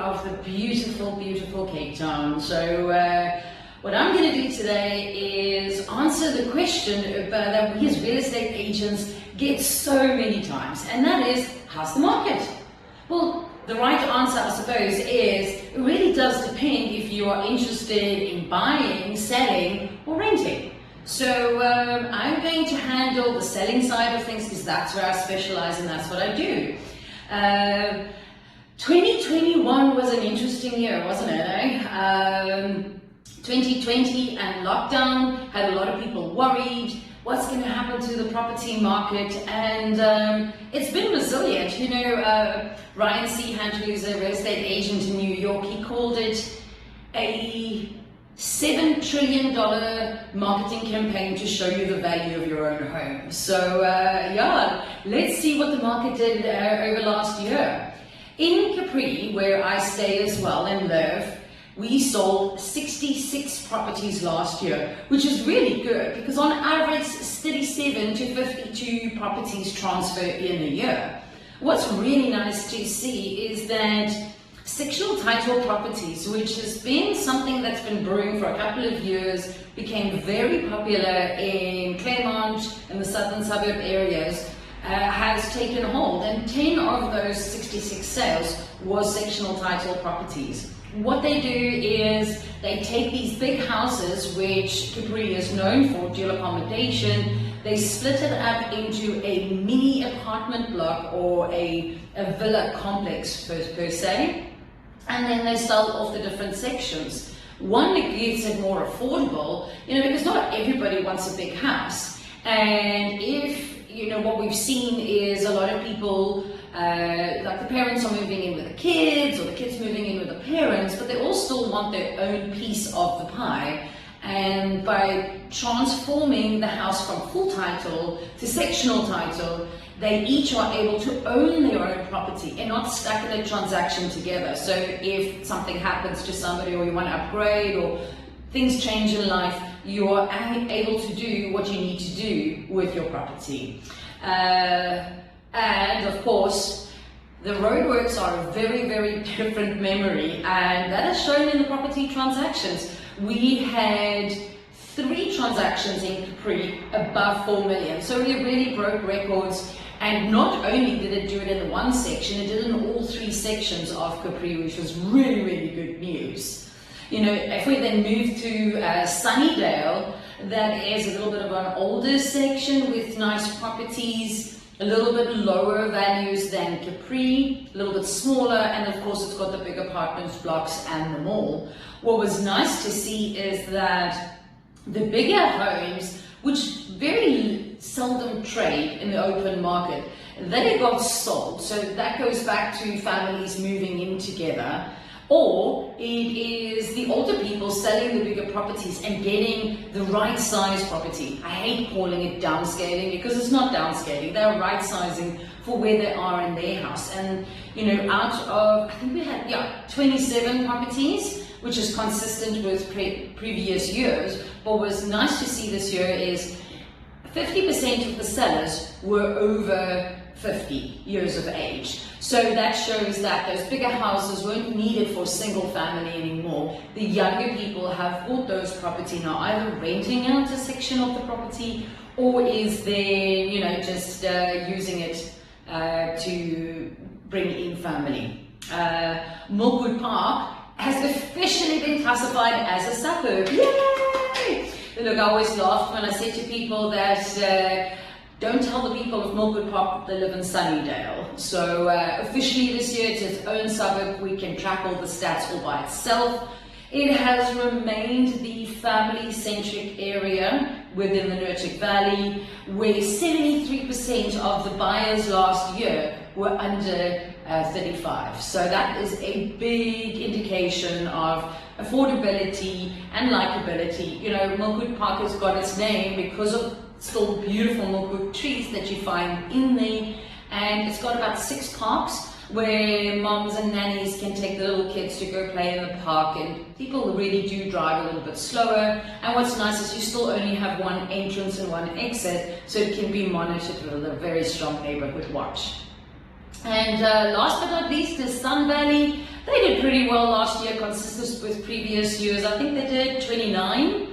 of the beautiful, beautiful Cape Town. So what I'm going to do today is answer the question that we as real estate agents get so many times, and that is, how's the market? Well, the right answer, I suppose, is it really does depend if you are interested in buying, selling, or renting. So I'm going to handle the selling side of things because that's where I specialize and that's what I do. 2021 was an interesting year, wasn't it? 2020 and lockdown had a lot of people worried. What's going to happen to the property market? And it's been resilient. You know, Ryan Seahant, who's a real estate agent in New York, he called it a $7 trillion marketing campaign to show you the value of your own home. So yeah, let's see what the market did over last year. In Capri, where I stay as well and live, we sold 66 properties last year, which is really good because on average 37 to 52 properties transfer in a year. What's really nice to see is that sectional title properties, which has been something that's been brewing for a couple of years, became very popular in Claremont and the southern suburb areas, has taken hold, and 10 of those 66 sales was sectional title properties. What they do is they take these big houses, which Capri is known for, dual accommodation, they split it up into a mini apartment block or a villa complex per se, and then they sell off the different sections. One, that gets it more affordable, you know, because not everybody wants a big house. And if, you know, what we've seen is a lot of people, like the parents are moving in with the kids, or the kids moving in with the parents, but they all still want their own piece of the pie. And by transforming the house from full title to sectional title, they each are able to own their own property and not stuck in a transaction together. So if something happens to somebody, or you want to upgrade, or things change in life, you are able to do what you need to do with your property. And of course, the roadworks are a very, very different memory, and that is shown in the property transactions. We had 3 transactions in Capri above 4 million, so it really broke records. And not only did it do it in one section, it did it in all 3 sections of Capri, which was really, really good news. You know, if we then move to Sunnydale, that is a little bit of an older section with nice properties, a little bit lower values than Capri, a little bit smaller, and of course it's got the big apartments blocks and the mall. What was nice to see is that the bigger homes, which very seldom trade in the open market, they got sold. So that goes back to families moving in together. Or it is the older people selling the bigger properties and getting the right size property. I hate calling it downscaling because it's not downscaling. They're right sizing for where they are in their house. And you know, out of, I think we had 27 properties, which is consistent with previous years. What was nice to see this year is 50% of the sellers were over 50 years of age. So that shows that those bigger houses weren't needed for single family anymore. The younger people have bought those property now, either renting out a section of the property, or is they, you know, just using it to bring in family. Milkwood Park has officially been classified as a suburb. Yay! Look, I always laughed when I said to people that don't tell the people of Milkwood Park that they live in Sunnydale. So officially this year it's its own suburb. We can track all the stats all by itself. It has remained the family-centric area within the Noordhoek Valley, where 73% of the buyers last year were under 35. So that is a big indication of affordability and likability. You know, Milkwood Park has got its name because of still beautiful milkwood trees that you find in there, and it's got about 6 parks where moms and nannies can take the little kids to go play in the park, and people really do drive a little bit slower. And what's nice is you still only have one entrance and one exit, so it can be monitored with a very strong neighborhood watch. And last but not least is Sun Valley. They did pretty well last year, consistent with previous years. I think they did 29.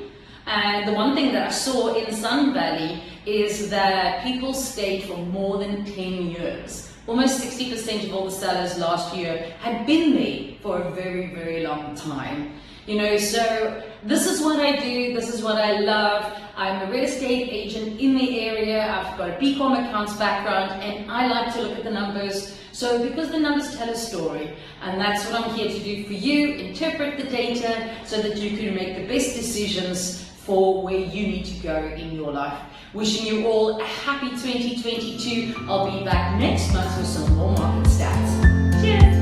And the one thing that I saw in Sun Valley is that people stayed for more than 10 years. Almost 60% of all the sellers last year had been there for a very, very long time. You know, so this is what I do, this is what I love. I'm a real estate agent in the area. I've got a BCom accounts background, and I like to look at the numbers. So because the numbers tell a story, and that's what I'm here to do for you, interpret the data so that you can make the best decisions for where you need to go in your life. Wishing you all a happy 2022. I'll be back next month with some more market stats. Cheers!